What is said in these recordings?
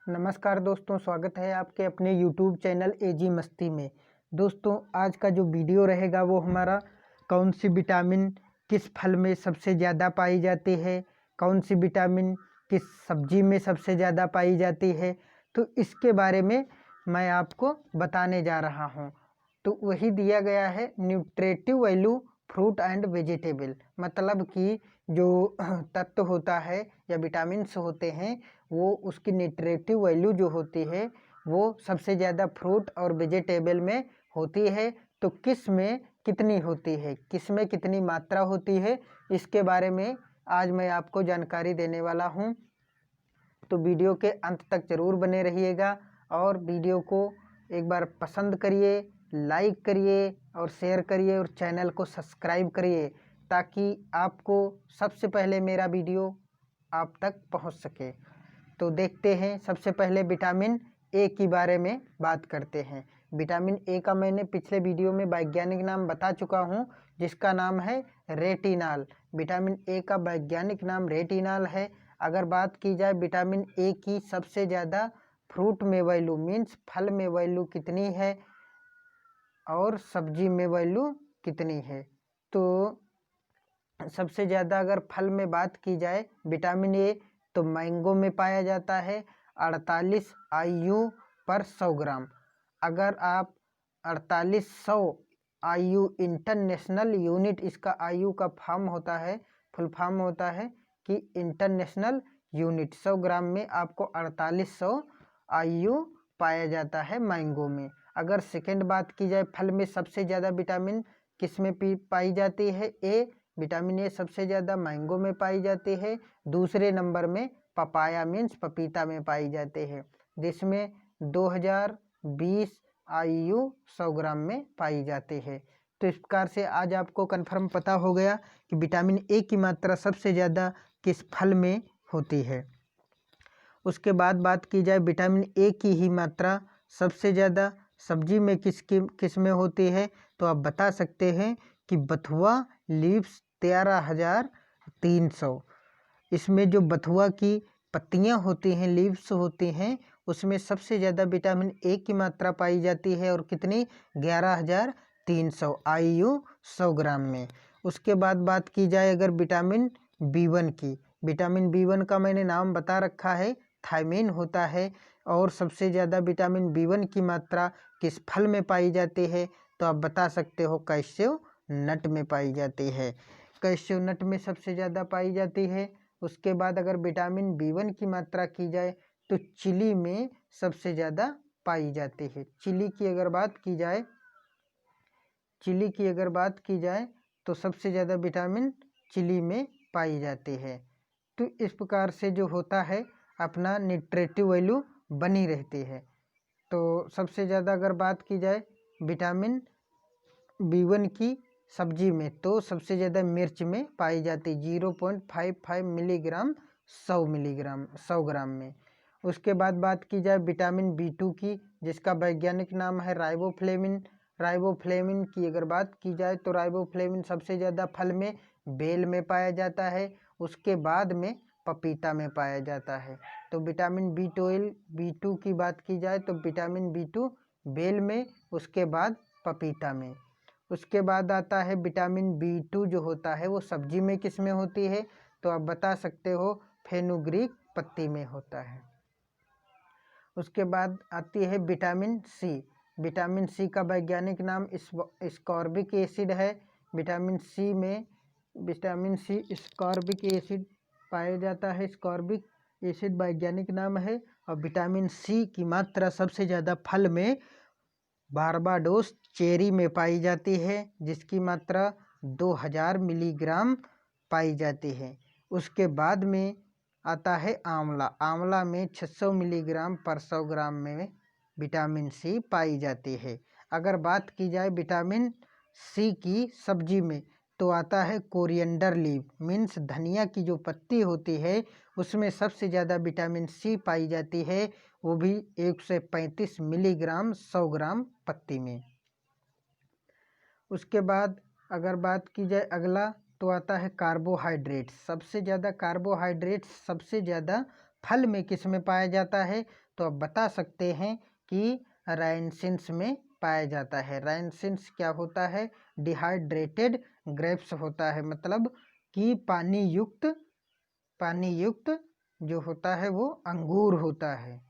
नमस्कार दोस्तों, स्वागत है आपके अपने YouTube चैनल एजी मस्ती में। दोस्तों, आज का जो वीडियो रहेगा वो हमारा कौन सी विटामिन किस फल में सबसे ज़्यादा पाई जाती है, कौन सी विटामिन किस सब्जी में सबसे ज़्यादा पाई जाती है, तो इसके बारे में मैं आपको बताने जा रहा हूँ। तो वही दिया गया है nutritive value fruit and vegetable, मतलब कि जो तत्व होता है या विटामिन्स होते हैं वो उसकी न्यूट्रिटिव वैल्यू जो होती है वो सबसे ज़्यादा फ्रूट और वेजिटेबल में होती है। तो किस में कितनी होती है, किस में कितनी मात्रा होती है, इसके बारे में आज मैं आपको जानकारी देने वाला हूँ। तो वीडियो के अंत तक ज़रूर बने रहिएगा और वीडियो को एक बार पसंद करिए, लाइक करिए और शेयर करिए और चैनल को सब्सक्राइब करिए ताकि आपको सबसे पहले मेरा वीडियो आप तक पहुंच सके। तो देखते हैं, सबसे पहले विटामिन ए के बारे में बात करते हैं। विटामिन ए का मैंने पिछले वीडियो में वैज्ञानिक नाम बता चुका हूं, जिसका नाम है रेटिनॉल। विटामिन ए का वैज्ञानिक नाम रेटिनॉल है। अगर बात की जाए विटामिन ए की सबसे ज़्यादा फ्रूट में वैल्यू मीन्स फल में वैल्यू कितनी है और सब्जी में वैल्यू कितनी है, तो सबसे ज़्यादा अगर फल में बात की जाए विटामिन ए तो मैंगो में पाया जाता है 48 IU पर 100 ग्राम। अगर आप 4800 IU इंटरनेशनल यूनिट, इसका IU का फॉर्म होता है, फुल फॉर्म होता है कि इंटरनेशनल यूनिट, 100 ग्राम में आपको 4800 IU पाया जाता है मैंगो में। अगर सेकेंड बात की जाए फल में सबसे ज़्यादा विटामिन किस में पाई जाती है, ए विटामिन ए सबसे ज़्यादा मैंगो में पाई जाती है। दूसरे नंबर में पपाया मीन्स पपीता में पाई जाते हैं, जिसमें 2020 IU 100 ग्राम में पाई जाती है। तो इस प्रकार से आज आपको कंफर्म पता हो गया कि विटामिन ए की मात्रा सबसे ज़्यादा किस फल में होती है। उसके बाद बात की जाए विटामिन ए की ही मात्रा सबसे ज़्यादा सब्जी में किस में होती है, तो आप बता सकते हैं कि बथुआ लीव्स 13,300। इसमें जो बथुआ की पत्तियां होती हैं, लीव्स होती हैं, उसमें सबसे ज़्यादा विटामिन ए की मात्रा पाई जाती है और कितनी 11,300 IU 100 ग्राम में। उसके बाद बात की जाए अगर विटामिन B1 की, विटामिन B1 का मैंने नाम बता रखा है, थायमीन होता है। और सबसे ज़्यादा विटामिन B1 की मात्रा किस फल में पाई जाती है, तो आप बता सकते हो कैस्यू नट में पाई जाती है। कैस्यू नट में सबसे ज़्यादा पाई जाती है। उसके बाद अगर विटामिन B1 की मात्रा की जाए तो चिली में सबसे ज़्यादा पाई जाती है। चिली की अगर बात की जाए तो सबसे ज़्यादा विटामिन चिली में पाई जाती है। तो इस प्रकार से जो होता है अपना न्यूट्रिटिव वैल्यू बनी रहती है। तो सबसे ज़्यादा अगर बात की जाए विटामिन B1 की सब्जी में तो सबसे ज़्यादा मिर्च में पाई जाती 0.55 मिलीग्राम 100 ग्राम में। उसके बाद बात की जाए विटामिन B2 की, जिसका वैज्ञानिक नाम है राइबोफ्लेविन। राइबोफ्लेविन की अगर बात की जाए तो राइबोफ्लेविन सबसे ज़्यादा फल में बेल में पाया जाता है, उसके बाद में पपीता में पाया जाता है। तो विटामिन B2 की बात की जाए तो विटामिन B2 बेल में, उसके बाद पपीता में। उसके बाद आता है विटामिन B2 जो होता है वो सब्जी में किस में होती है, तो आप बता सकते हो फेनुग्रीक पत्ती में होता है। उसके बाद आती है विटामिन सी। विटामिन सी का वैज्ञानिक नाम स्कॉर्बिक एसिड है। विटामिन सी स्कॉर्बिक एसिड पाया जाता है, स्कॉर्बिक एसिड वैज्ञानिक नाम है। और विटामिन सी की मात्रा सबसे ज़्यादा फल में बारबाडोस चेरी में पाई जाती है, जिसकी मात्रा 2000 मिलीग्राम पाई जाती है। उसके बाद में आता है आंवला। आंवला में 600 मिलीग्राम पर 100 ग्राम में विटामिन सी पाई जाती है। अगर बात की जाए विटामिन सी की सब्जी में तो आता है कोरिएंडर लीव मीन्स धनिया की जो पत्ती होती है उसमें सबसे ज़्यादा विटामिन सी पाई जाती है, वो भी 135 मिलीग्राम 100 ग्राम पत्ती में। उसके बाद अगर बात की जाए अगला तो आता है कार्बोहाइड्रेट। सबसे ज़्यादा कार्बोहाइड्रेट सबसे ज़्यादा फल में किस में पाया जाता है, तो आप बता सकते हैं कि राइनसिन्स में पाया जाता है। राइनसिन्स क्या होता है? डिहाइड्रेटेड ग्रेप्स होता है, मतलब कि पानी युक्त जो होता है वो अंगूर होता है।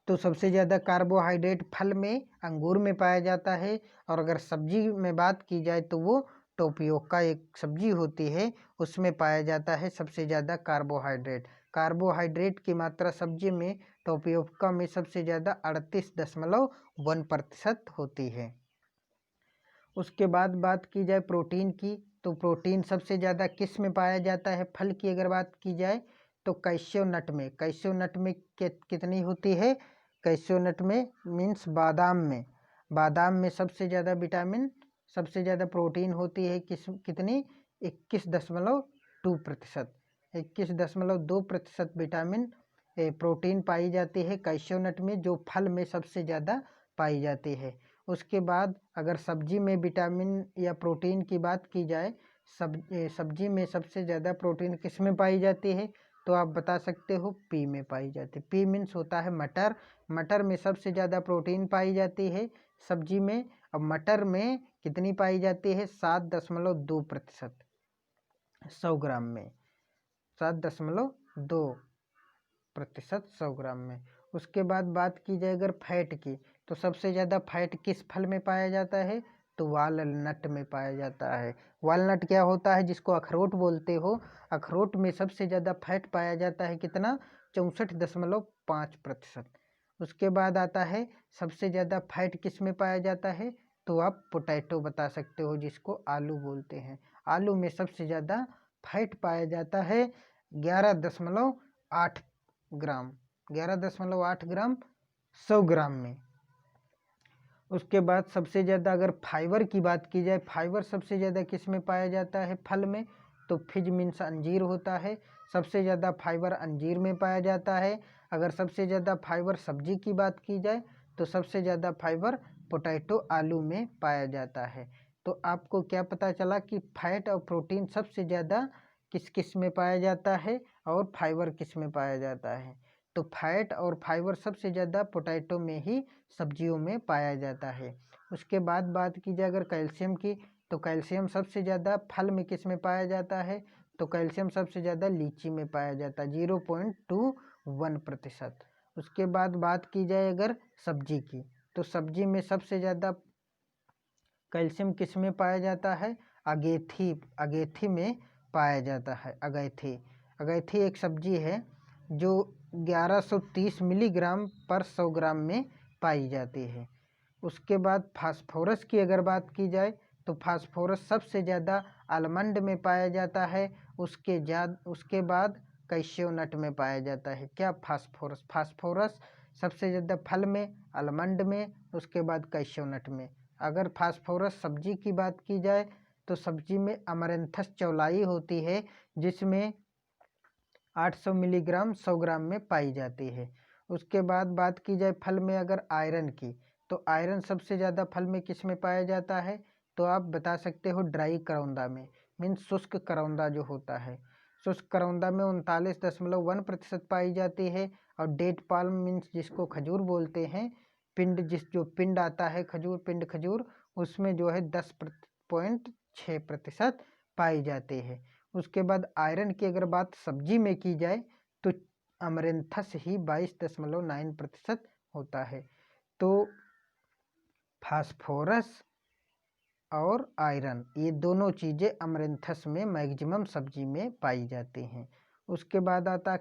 तो सबसे ज़्यादा कार्बोहाइड्रेट फल में अंगूर में पाया जाता है। और अगर सब्जी में बात की जाए तो वो टोपियोका एक सब्जी होती है, उसमें पाया जाता है सबसे ज़्यादा कार्बोहाइड्रेट। कार्बोहाइड्रेट की मात्रा सब्जी में टोपियोका में सबसे ज़्यादा 38.1% होती है। उसके बाद बात की जाए प्रोटीन की, तो प्रोटीन सबसे ज़्यादा किस में पाया जाता है? फल की अगर बात की जाए तो कैश्यू नट में। कैश्यू नट में कितनी होती है? कैश्यू नट में मीन्स बादाम में। बादाम में सबसे ज़्यादा विटामिन, सबसे ज़्यादा प्रोटीन होती है कितनी? 21.2%। 21.2% विटामिन प्रोटीन पाई जाती है कैश्यू नट में, जो फल में सबसे ज़्यादा पाई जाती है। उसके बाद अगर सब्जी में विटामिन या प्रोटीन की बात की जाए, सब्जी में सबसे ज़्यादा प्रोटीन किस में पाई जाती है? तो आप बता सकते हो पी में पाई जाती है। पी मीन्स होता है मटर। मटर में सबसे ज़्यादा प्रोटीन पाई जाती है सब्जी में। अब मटर में कितनी पाई जाती है? 7.2% 100 ग्राम में। 7.2% 100 ग्राम में। उसके बाद बात की जाए अगर फैट की, तो सबसे ज़्यादा फैट किस फल में पाया जाता है? तो वालनट में पाया जाता है। वालनट क्या होता है? जिसको अखरोट बोलते हो। अखरोट में सबसे ज़्यादा फैट पाया जाता है कितना? 64.5%। उसके बाद आता है सबसे ज़्यादा फैट किस में पाया जाता है? तो आप पोटैटो बता सकते हो, जिसको आलू बोलते हैं। आलू में सबसे ज़्यादा फैट पाया जाता है 11.8 ग्राम। 11.8 ग्राम 100 ग्राम में। उसके बाद सबसे ज़्यादा अगर फाइबर की बात की जाए, फाइबर सबसे ज़्यादा किस में पाया जाता है फल में? तो फिज मीन्स अंजीर होता है। सबसे ज़्यादा फाइबर अंजीर में पाया जाता है। अगर सबसे ज़्यादा फाइबर सब्जी की बात की जाए, तो सबसे ज़्यादा फाइबर पोटैटो आलू में पाया जाता है। तो आपको क्या पता चला कि फैट और प्रोटीन सबसे ज़्यादा किस किस में पाया जाता है और फाइबर किस में पाया जाता है? तो फैट और फाइबर सबसे ज़्यादा पोटैटो में ही, सब्जियों में पाया जाता है। उसके बाद बात की जाए अगर कैल्शियम की, तो कैल्शियम सबसे ज़्यादा फल में किस में पाया जाता है? तो कैल्शियम सबसे ज़्यादा लीची में पाया जाता है 0.21%। उसके बाद बात की जाए अगर सब्जी की, तो सब्जी में सबसे ज़्यादा कैल्शियम किस में पाया जाता है? अगेथी में पाया जाता है। अगेथी एक सब्जी है जो 1130 मिलीग्राम पर 100 ग्राम में पाई जाती है। उसके बाद फास्फोरस की अगर बात की जाए, तो फास्फोरस सबसे ज़्यादा आलमंड में पाया जाता है। उसके बाद कैश्यू नट में पाया जाता है। क्या? फास्फोरस सबसे ज़्यादा फल में, आलमंड में, उसके बाद कैश्यू नट में। अगर फास्फोरस सब्जी की बात की जाए, तो सब्जी में अमरंथस चौलाई होती है, जिसमें 800 मिलीग्राम 100 ग्राम में पाई जाती है। उसके बाद बात की जाए फल में अगर आयरन की, तो आयरन सबसे ज़्यादा फल में किस में पाया जाता है? तो आप बता सकते हो ड्राई करौंदा में, मीन्स शुष्क करौंदा जो होता है। शुष्क करौंदा में 39.1% पाई जाती है। और डेट पाल्म मीन्स जिसको खजूर बोलते हैं, जो पिंड आता है खजूर, उसमें जो है 10.6% पाई जाती है। उसके बाद आयरन की अगर बात सब्जी में की जाए, तो अमरेंथस ही 22.9% होता है। तो फास्फोरस और आयरन, ये दोनों चीज़ें अमरेंथस में मैक्सिमम सब्जी में पाई जाती हैं। उसके बाद आता है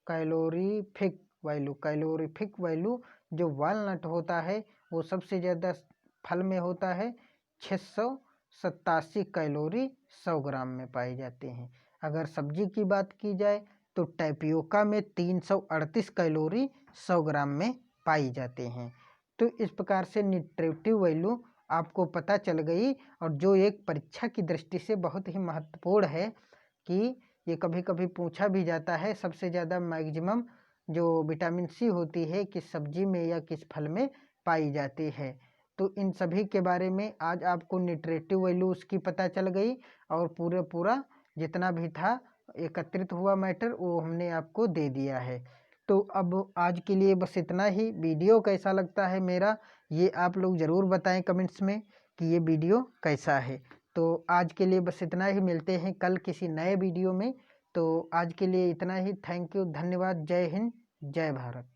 कैलोरीफिक वैल्यू जो वालनट होता है, वो सबसे ज़्यादा फल में होता है। 687 कैलोरी 100 ग्राम में पाई जाते हैं। अगर सब्जी की बात की जाए, तो टैपियोका में 338 कैलोरी 100 ग्राम में पाई जाते हैं। तो इस प्रकार से न्यूट्रिटिव वैल्यू आपको पता चल गई, और जो एक परीक्षा की दृष्टि से बहुत ही महत्वपूर्ण है कि ये कभी कभी पूछा भी जाता है, सबसे ज़्यादा मैक्सिमम जो विटामिन सी होती है किस सब्जी में या किस फल में पाई जाती है। तो इन सभी के बारे में आज आपको न्यूट्रिटिव वैल्यू उसकी पता चल गई, और पूरा जितना भी था एकत्रित हुआ मैटर, वो हमने आपको दे दिया है। तो अब आज के लिए बस इतना ही। वीडियो कैसा लगता है मेरा, ये आप लोग ज़रूर बताएं कमेंट्स में कि ये वीडियो कैसा है। तो आज के लिए बस इतना ही, मिलते हैं कल किसी नए वीडियो में। तो आज के लिए इतना ही। थैंक यू, धन्यवाद। जय हिंद, जय भारत।